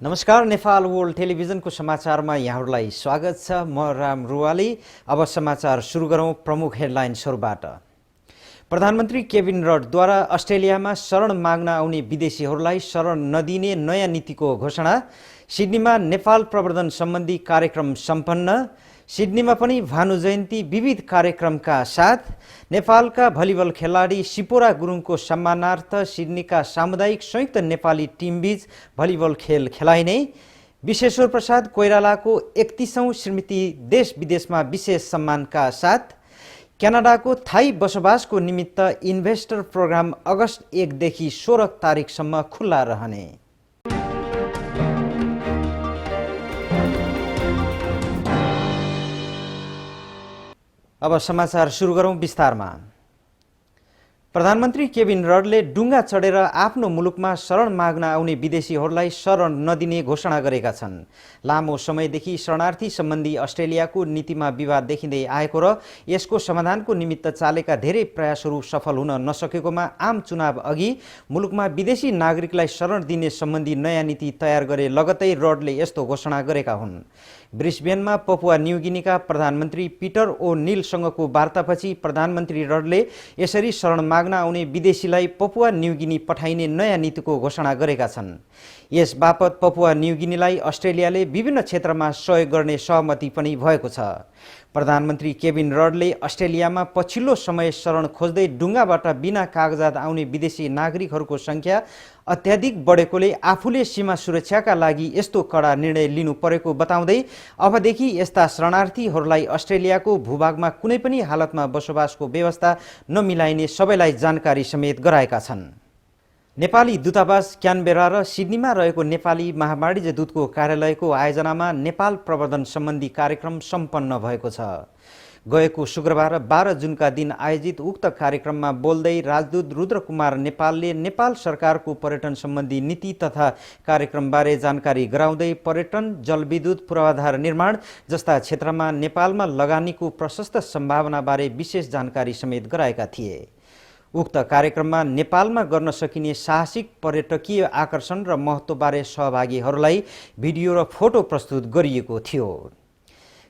नमस्कार, नेपाल वर्ल्ड टेलिभिजनको समाचारमा यहाँहरूलाई स्वागत छ। म राम रुवाली। अब समाचार सुरु गरौँ प्रमुख हेडलाइन्सहरूबाट। प्रधानमन्त्री केविन रडद्वारा अस्ट्रेलियामा शरण माग्न आउने विदेशीहरूलाई शरण नदिने नयाँ नीतिको घोषणा। सिडनीमा नेपाल प्रवर्धन सम्बन्धी कार्यक्रम सम्पन्न। सिडनीमा पनि भानु जयन्ती विविध कार्यक्रमका साथ। नेपालका भलिबल खेलाडी सिपोरा गुरुङको सम्मानार्थ सिडनीका सामुदायिक संयुक्त नेपाली टिमबीच भलिबल खेल खेलाइने। विश्वेश्वर प्रसाद कोइरालाको 31औं स्मृति देश विदेशमा विशेष सम्मानका साथ। क्यानाडाको थाई बसोबासको निमित्त इन्भेस्टर प्रोग्राम अगस्त 1 देखि 16 तारिकसम्म खुल्ला रहने। अब समाचार सुरु गरौँ विस्तारमा। प्रधानमन्त्री केविन रडले डुङ्गा चढेर आफ्नो मुलुकमा शरण माग्न आउने विदेशीहरूलाई शरण नदिने घोषणा गरेका छन्। लामो समयदेखि शरणार्थी सम्बन्धी अस्ट्रेलियाको नीतिमा विवाद देखिँदै आएको र यसको समाधानको निमित्त चालेका धेरै प्रयासहरू सफल हुन नसकेकोमा आम चुनाव अघि मुलुकमा विदेशी नागरिकलाई शरण दिने सम्बन्धी नयाँ नीति तयार गरे लगतै रडले यस्तो घोषणा गरेका हुन्। ब्रिस्बेनमा पपुवा न्युगिनीका प्रधानमन्त्री पिटर ओ नीलसँगको वार्तापछि प्रधानमन्त्री रडले यसरी शरण माग्न आउने विदेशीलाई पपुवा न्युगिनी पठाइने नयाँ नीतिको घोषणा गरेका छन्। यस बापत पपुवा न्युगिनीलाई अस्ट्रेलियाले विभिन्न क्षेत्रमा सहयोग गर्ने सहमति पनि भएको छ। प्रधानमन्त्री केविन रडले अस्ट्रेलियामा पछिल्लो समय शरण खोज्दै डुङ्गाबाट बिना कागजात आउने विदेशी नागरिकहरूको संख्या अत्याधिक बढेकोले आफूले सीमा सुरक्षाका लागि यस्तो कडा निर्णय लिनु परेको बताउँदै अबदेखि यस्ता शरणार्थीहरूलाई अस्ट्रेलियाको भूभागमा कुनै पनि हालतमा बसोबासको व्यवस्था नमिलाइने सबैलाई जानकारी समेत गराएका छन्। नेपाली दूतावास क्यानबेरा र सिडनीमा रहेको नेपाली महावाणिज्य दूतको कार्यालयको आयोजनामा नेपाल प्रवर्धन सम्बन्धी कार्यक्रम सम्पन्न भएको छ। गएको शुक्रबार 12 जुनका दिन आयोजित उक्त कार्यक्रममा बोल्दै राजदूत रुद्रकुमार नेपालले नेपाल सरकारको पर्यटन सम्बन्धी नीति तथा कार्यक्रमबारे जानकारी गराउँदै पर्यटन, जलविद्युत, पूर्वाधार निर्माण जस्ता क्षेत्रमा नेपालमा लगानीको प्रशस्त सम्भावनाबारे विशेष जानकारी समेत गराएका थिए। उक्त कार्यक्रममा नेपालमा गर्न सकिने साहसिक पर्यटकीय आकर्षण र महत्त्वबारे सहभागीहरूलाई भिडियो र फोटो प्रस्तुत गरिएको थियो।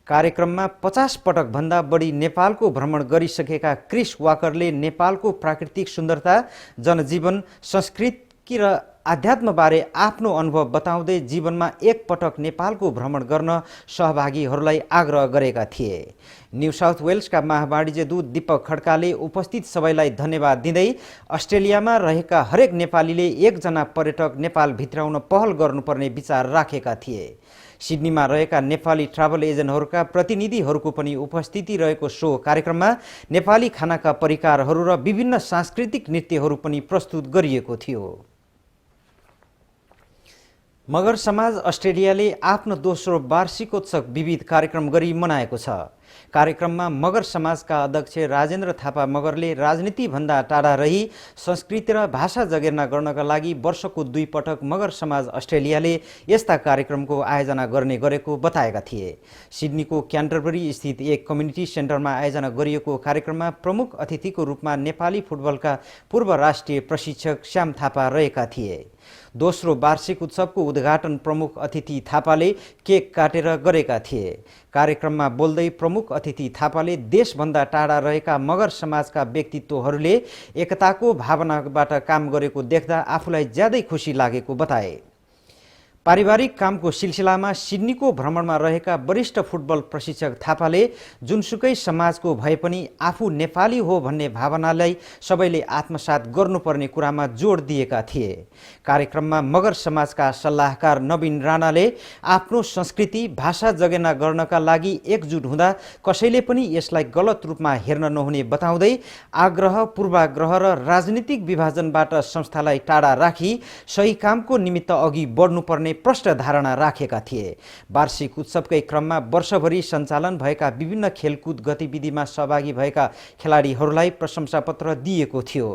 कार्यक्रममा 50 पटक भन्दा बढी नेपालको भ्रमण गरिसकेका क्रिस वाकरले नेपालको प्राकृतिक सुन्दरता, जनजीवन, संस्कृति र आध्यात्मबारे आफ्नो अनुभव बताउँदै जीवनमा एक पटक नेपालको भ्रमण गर्न सहभागीहरूलाई आग्रह गरेका थिए। न्यू साउथ वेल्सका महावाणिज्य दूत दीपक खड्काले उपस्थित सबैलाई धन्यवाद दिँदै अस्ट्रेलियामा रहेका हरेक नेपालीले एकजना पर्यटक नेपाल भित्राउन पहल गर्नुपर्ने विचार राखेका थिए। सिडनीमा रहेका नेपाली ट्राभल एजेन्टहरूका प्रतिनिधिहरूको पनि उपस्थिति रहेको सो कार्यक्रममा नेपाली खानाका परिकारहरू र विभिन्न सांस्कृतिक नृत्यहरू पनि प्रस्तुत गरिएको थियो। मगर समाज अस्ट्रेलियाले आफ्नो दोस्रो वार्षिकोत्सव विविध कार्यक्रम गरी मनाएको छ। कार्यक्रममा मगर समाजका अध्यक्ष राजेन्द्र थापा मगरले राजनीतिभन्दा टाढा रही संस्कृति र भाषा जगेर्ना गर्नका लागि वर्षको 2 पटक मगर समाज अस्ट्रेलियाले यस्ता कार्यक्रमको आयोजना गर्ने गरेको बताएका थिए। सिडनीको क्यान्टरबरी स्थित एक कम्युनिटी सेन्टरमा आयोजना गरिएको कार्यक्रममा प्रमुख अतिथिको रूपमा नेपाली फुटबलका पूर्व राष्ट्रिय प्रशिक्षक श्याम थापा रहेका थिए। दोस्रो वार्षिक उत्सवको उद्घाटन प्रमुख अतिथि थापाले केक काटेर गरेका थिए। कार्यक्रममा बोल्दै प्रमुख अतिथि थापाले देशभन्दा टाढा रहेका मगर समाजका व्यक्तित्वहरूले एकताको भावनाबाट काम गरेको देख्दा आफूलाई ज्यादै खुसी लागेको बताए। पारिवारिक कामको सिलसिलामा सिडनीको भ्रमणमा रहेका वरिष्ठ फुटबल प्रशिक्षक थापाले जुनसुकै समाजको भए पनि आफू नेपाली हो भन्ने भावनालाई सबैले आत्मसात गर्नुपर्ने कुरामा जोड दिएका थिए। कार्यक्रममा मगर समाजका सल्लाहकार नवीन राणाले आफ्नो संस्कृति, भाषा जगेर्ना गर्नका लागि एकजुट हुँदा कसैले पनि यसलाई गलत रूपमा हेर्न नहुने बताउँदै आग्रह, पूर्वाग्रह र राजनीतिक विभाजनबाट संस्थालाई टाढा राखी सही कामको निमित्त अघि बढ्नुपर्ने प्रष्ट धारणा राखेका थिए। वार्षिक उत्सवकै क्रममा वर्षभरि सञ्चालन भएका विभिन्न खेलकुद गतिविधिमा सहभागी भएका खेलाडीहरूलाई प्रशंसापत्र दिएको थियो।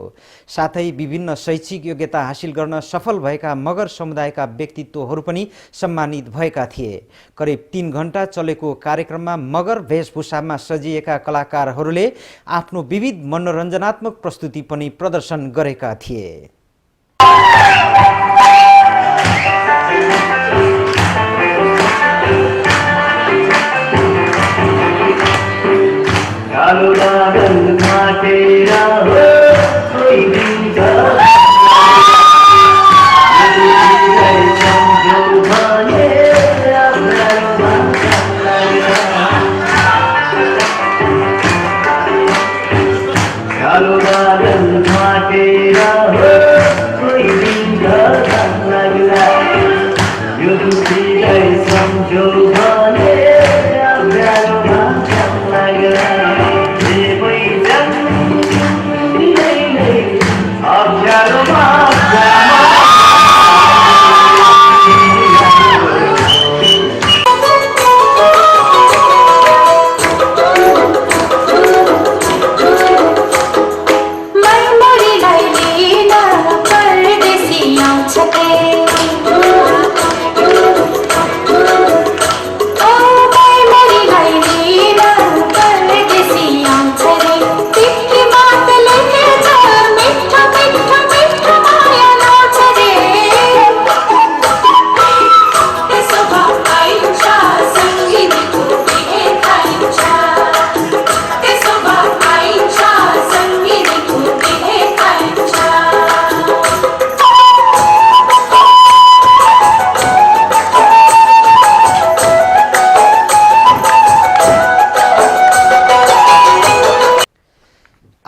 साथै विभिन्न शैक्षिक योग्यता हासिल गर्न सफल भएका मगर समुदायका व्यक्तित्वहरू पनि सम्मानित भएका थिए। करिब 3 घण्टा चलेको कार्यक्रममा मगर वेशभूषामा सजिएका कलाकारहरूले आफ्नो विविध मनोरञ्जनात्मक प्रस्तुति पनि प्रदर्शन गरेका थिए। कालो बादल माटेर हो कोही दिन्छ सम्झौ भने अप्नारोमा कालो बादल माटेर हो कोही दिन्छ लाग्ला यो दुखीलाई सम्झौ भने अप्नारोमा लाग्ला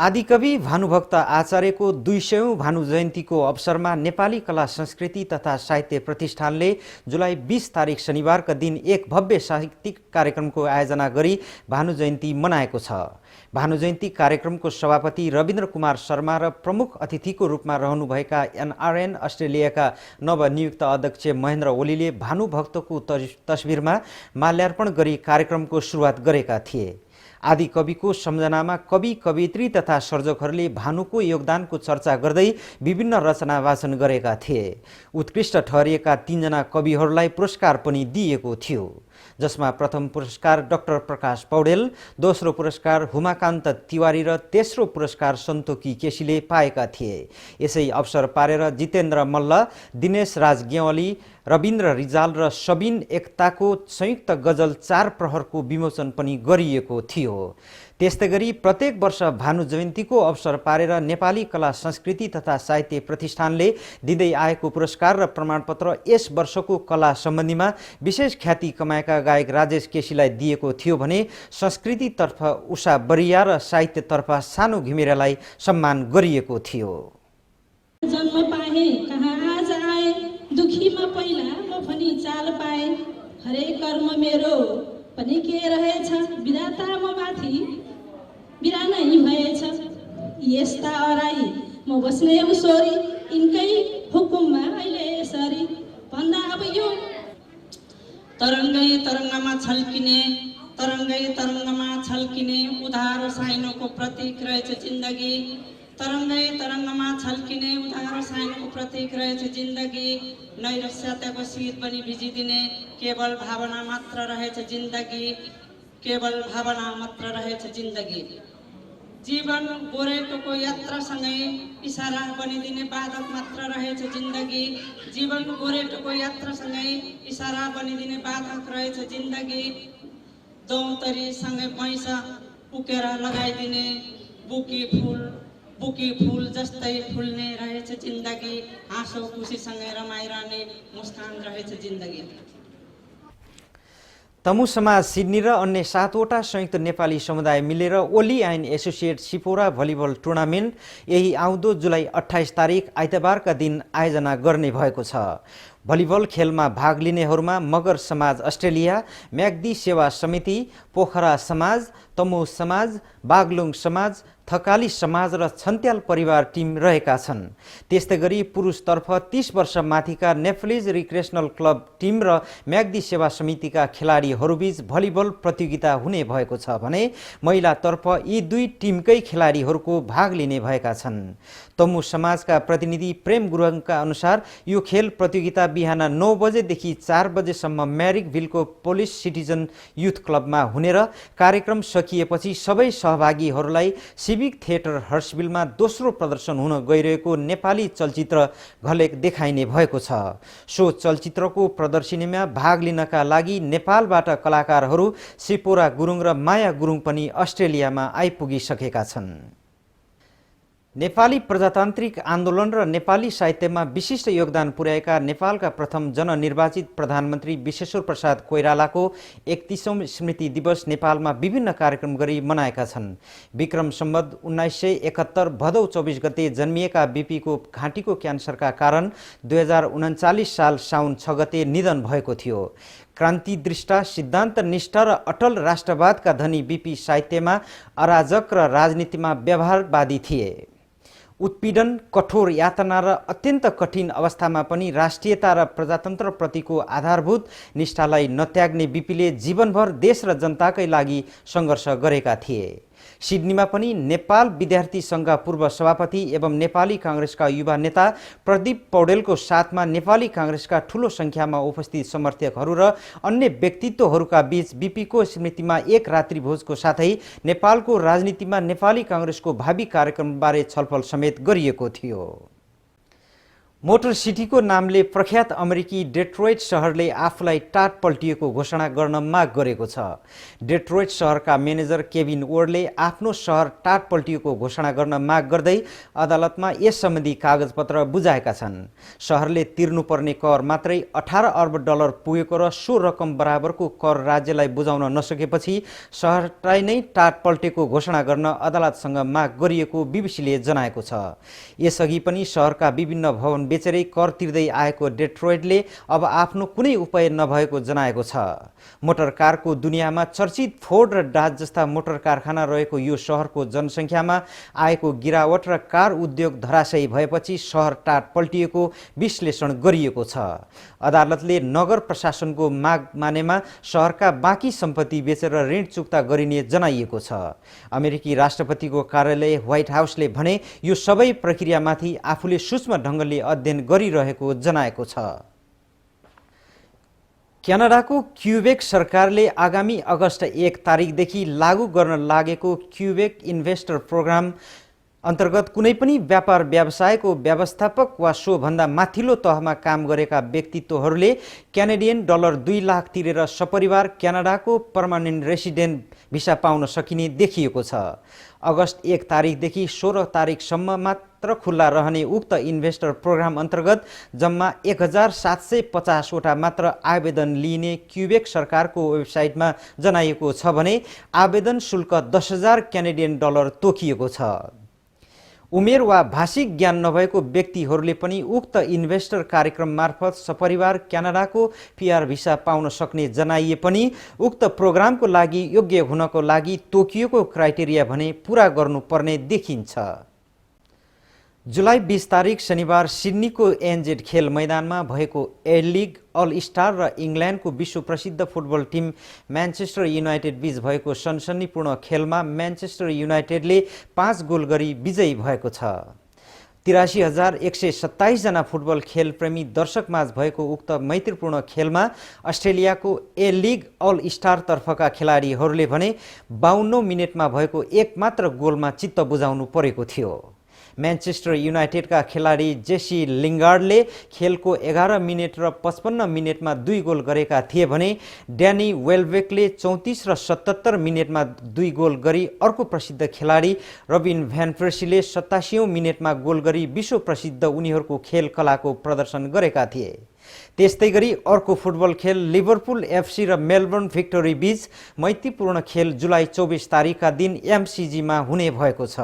आदिकवि भानुभक्त आचार्यको 200औं भानु जयन्तीको अवसरमा नेपाली कला संस्कृति तथा साहित्य प्रतिष्ठानले जुलाई 20 तारिक शनिबारका दिन एक भव्य साहित्यिक कार्यक्रमको आयोजना गरी भानु जयन्ती मनाएको छ। भानु जयन्ती कार्यक्रमको सभापति रविन्द्र कुमार शर्मा र प्रमुख अतिथिको रूपमा रहनुभएका NRN अस्ट्रेलियाका नवनियुक्त अध्यक्ष महेन्द्र ओलीले भानुभक्तको तस्बिरमा माल्यार्पण गरी कार्यक्रमको सुरुवात गरेका थिए। आदिकविको सम्झनामा कवि कवयित्री तथा सर्जकहरूले भानुको योगदानको चर्चा गर्दै विभिन्न रचना वाचन गरेका थिए। उत्कृष्ट ठहरिएका 3 जना कविहरूलाई पुरस्कार पनि दिएको थियो, जसमा प्रथम पुरस्कार डाक्टर प्रकाश पौडेल, दोस्रो पुरस्कार हुमाकान्त तिवारी र तेस्रो पुरस्कार सन्तोकी केसीले पाएका थिए। यसै अवसर पारेर जितेन्द्र मल्ल, दिनेश राज गेवाली, रविन्द्र रिजाल र सबिन एकताको संयुक्त गजल 4 प्रहरको विमोचन पनि गरिएको थियो। त्यस्तै गरी प्रत्येक वर्ष भानु जयन्तीको अवसर पारेर नेपाली कला संस्कृति तथा साहित्य प्रतिष्ठानले दिँदै आएको पुरस्कार र प्रमाणपत्र यस वर्षको कला सम्बन्धीमा विशेष ख्याति कमाएका गायक राजेश केसीलाई दिएको थियो भने संस्कृतितर्फ उषा बरिया र साहित्यतर्फ सानो घिमिरेलाई सम्मान गरिएको थियो। जन्म पाए कहाँ आज आए दुखीमा पहिला म पनि चाल पाए हरे कर्म मेरो पनि के रहेछ विधाता म माथि बिरानै भएछ यस्ता अराई म बस्ने उसोरी यिनकै हुकुममा अहिले यसरी भन्दा अब यो तरङ्गै तरङ्गमा छल्किने उधारो साइनोको प्रतीक रहेछ जिन्दगी तरङ्गै तरङ्गमा छल्किने उधारो साइनको प्रतीक रहेछ जिन्दगी नैरस्यताको शीत पनि भिजिदिने केवल भावना मात्र रहेछ जिन्दगी जीवन गोरेटोको यात्रासँगै इसारा बनिदिने बाधक मात्र रहेछ जिन्दगी जीवन गोरेटोको यात्रासँगै इसारा बनिदिने बाधक रहेछ जिन्दगी दौतरीसँगै पैसा उकेर लगाइदिने बुकी फूल जस्तै फुल्ने रहेछ जिन्दगी हाँसो खुसीसँगै रमाइरहने मुस्कान रहेछ जिन्दगी। तमु समाज सिडनी र अन्य 7 वटा संयुक्त नेपाली समुदाय मिलेर ओली एन्ड एसोसिएट सिपोरा भलिबल टुर्नामेन्ट यही आउँदो जुलाई 28 तारिक आइतबारका दिन आयोजना गर्ने भएको छ। भलिबल खेलमा भाग लिनेहरूमा मगर समाज अस्ट्रेलिया, म्याग्दी सेवा समिति, पोखरा समाज, तमु समाज, बागलुङ समाज, थकाली समाज र छन्त्याल परिवार टिम रहेका छन्। त्यस्तै गरी पुरुषतर्फ 30 वर्ष माथिका नेफलिज रिक्रेसनल क्लब टिम र म्याग्दी सेवा समितिका खेलाडीहरूबीच भलिबल प्रतियोगिता हुने भएको छ भने महिलातर्फ यी 2 टिमकै खेलाडीहरूको भाग लिने भएका छन्। तमु समाजका प्रतिनिधि प्रेम गुरुङका अनुसार यो खेल प्रतियोगिता बिहान 9 बजेदेखि 4 बजेसम्म म्यारिकभिलको पोलिस सिटिजन युथ क्लबमा हुने र कार्यक्रम सकिएपछि सबै सहभागीहरूलाई सिभिक थिएटर हर्षविलमा दोस्रो प्रदर्शन हुन गइरहेको नेपाली चलचित्र घलेक देखाइने भएको छ। सो चलचित्रको प्रदर्शनीमा भाग लिनका लागि नेपालबाट कलाकारहरू सिपोरा गुरुङ र माया गुरुङ पनि अस्ट्रेलियामा आइपुगिसकेका छन्। नेपाली प्रजातान्त्रिक आन्दोलन र नेपाली साहित्यमा विशिष्ट योगदान पुर्याएका नेपालका प्रथम जननिर्वाचित प्रधानमन्त्री विश्वेश्वर प्रसाद कोइरालाको 31औं स्मृति दिवस नेपालमा विभिन्न कार्यक्रम गरी मनाएका छन्। विक्रम सम्वत 1971 भदौ 24 गते जन्मिएका बीपीको घाँटीको क्यान्सरका कारण 2039 साल साउन 6 गते निधन भएको थियो। क्रान्तिदृष्टा, सिद्धान्तनिष्ठ र अटल राष्ट्रवादका धनी बीपी साहित्यमा अराजक र राजनीतिमा व्यवहारवादी थिए। उत्पीडन, कठोर यातना र अत्यन्त कठिन अवस्थामा पनि राष्ट्रियता र प्रजातन्त्रप्रतिको आधारभूत निष्ठालाई नत्याग्ने बीपीले जीवनभर देश र जनताकै लागि सङ्घर्ष गरेका थिए। सिडनीमा पनि नेपाल विद्यार्थी सङ्घका पूर्व सभापति एवं नेपाली काङ्ग्रेसका युवा नेता प्रदीप पौडेलको साथमा नेपाली काङ्ग्रेसका ठूलो सङ्ख्यामा उपस्थित समर्थकहरू र अन्य व्यक्तित्वहरूका बीच बीपीको स्मृतिमा एक रात्रि भोजको साथै नेपालको राजनीतिमा नेपाली काङ्ग्रेसको भावी कार्यक्रमबारे छलफल समेत गरिएको थियो। मोटर सिटीको नामले प्रख्यात अमेरिकी डेट्रोइट शहरले आफूलाई टाट पल्टिएको घोषणा गर्न माग गरेको छ। डेट्रोइट शहरका म्यानेजर केभिन वोर्डले आफ्नो शहर टाट पल्टिएको घोषणा गर्न माग गर्दै अदालतमा यस सम्बन्धी कागजपत्र बुझाएका छन्। शहरले तिर्नुपर्ने कर मात्रै $18 अर्ब पुगेको र सो रकम बराबरको कर राज्यलाई बुझाउन नसकेपछि शहरलाई नै टाट पल्टेको घोषणा गर्न अदालतसँग माग गरिएको बीबीसीले जनाएको छ। यसअघि पनि शहरका विभिन्न भवन बेचेरै कर तिर्दै आएको डेट्रोइटले अब आफ्नो कुनै उपाय नभएको जनाएको छ। मोटर कारको दुनियाँमा चर्चित फोर्ड र डाज जस्ता मोटर कारखाना रहेको यो शहरको जनसङ्ख्यामा आएको गिरावट र कार उद्योग धराशयी भएपछि शहर टाट पल्टिएको विश्लेषण गरिएको छ। अदालतले नगर प्रशासनको माग मानेमा शहरका बाँकी सम्पत्ति बेचेर ऋण चुक्ता गरिने जनाइएको छ। अमेरिकी राष्ट्रपतिको कार्यालय व्हाइट हाउसले भने यो सबै प्रक्रियामाथि आफूले सूक्ष्म ढङ्गले अध्ययन गरिरहेको जनाएको छ। क्यानाडाको क्युबेक सरकारले आगामी अगस्त 1 तारिकदेखि लागू गर्न लागेको क्युबेक इन्भेस्टर प्रोग्राम अन्तर्गत कुनै पनि व्यापार व्यवसायको व्यवस्थापक वा सोभन्दा माथिल्लो तहमा काम गरेका व्यक्तित्वहरूले क्यानेडियन $2 लाख तिरेर सपरिवार क्यानाडाको पर्मानेन्ट रेसिडेन्ट भिसा पाउन सकिने देखिएको छ। अगस्त 1 तारिकदेखि 16 तारिकसम्म मात्र खुल्ला रहने उक्त इन्भेस्टर प्रोग्राम अन्तर्गत जम्मा 1750 वटा मात्र आवेदन लिइने क्युबेक सरकारको वेबसाइटमा जनाइएको छ भने आवेदन शुल्क $10,000 क्यानेडियन तोकिएको छ। उमेर वा भाषिक ज्ञान नभएको व्यक्तिहरूले पनि उक्त इन्भेस्टर कार्यक्रम मार्फत सपरिवार क्यानाडाको पीआर भिसा पाउन सक्ने जनाइए पनि उक्त प्रोग्रामको लागि योग्य हुनको लागि तोकिएको क्राइटेरिया भने पूरा गर्नुपर्ने देखिन्छ। जुलाई 20 तारिक शनिबार सिडनीको एनजेड खेल मैदानमा भएको ए लिग अल स्टार र इङ्ल्यान्डको विश्व प्रसिद्ध फुटबल टिम म्यान्चेस्टर युनाइटेड बीच भएको सनसनीपूर्ण खेलमा म्यान्चेस्टर युनाइटेडले 5 गोल गरी विजयी भएको छ। 83,127 जना फुटबल खेलप्रेमी दर्शकमाझ भएको उक्त मैत्रीपूर्ण खेलमा अस्ट्रेलियाको ए लिग अल स्टार तर्फका खेलाडीहरूले भने 52 मिनेटमा भएको एक मात्र गोलमा चित्त बुझाउनु परेको थियो। म्यान्चेस्टर युनाइटेडका खेलाडी जेसी लिङ्गार्डले खेलको 11 मिनेट र 55 मिनेटमा 2 गोल गरेका थिए भने ड्यानी वेलबेकले 34 र 77 मिनेटमा 2 गोल गरी अर्को प्रसिद्ध खेलाडी रबिन भ्यान पर्सीले 87औं मिनेटमा गोल गरी विश्व प्रसिद्ध उनीहरूको खेल कलाको प्रदर्शन गरेका थिए। त्यस्तै गरी अर्को फुटबल खेल लिभरपुल एफसी र मेलबर्न भिक्टोरी बीच मैत्रीपूर्ण खेल जुलाई 24 तारिकका दिन एमसीजीमा हुने भएको छ।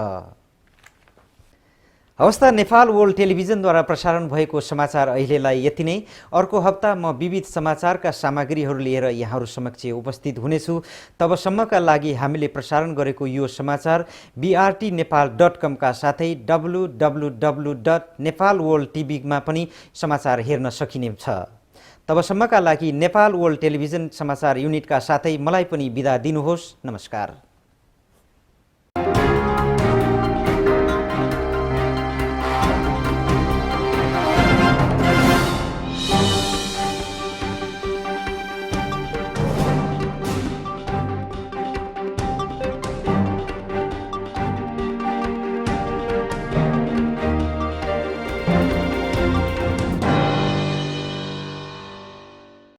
हवस् त, नेपाल वर्ल्ड टेलिभिजनद्वारा प्रसारण भएको समाचार अहिलेलाई यति नै। अर्को हप्ता म विविध समाचारका सामग्रीहरू लिएर यहाँहरू समक्ष उपस्थित हुनेछु। तबसम्मका लागि हामीले प्रसारण गरेको यो समाचार brtnepal.com का साथै www.nepalworldtv मा पनि समाचार हेर्न सकिनेछ। तबसम्मका लागि नेपाल वर्ल्ड टेलिभिजन समाचार युनिटका साथै मलाई पनि बिदा दिनुहोस्। नमस्कार।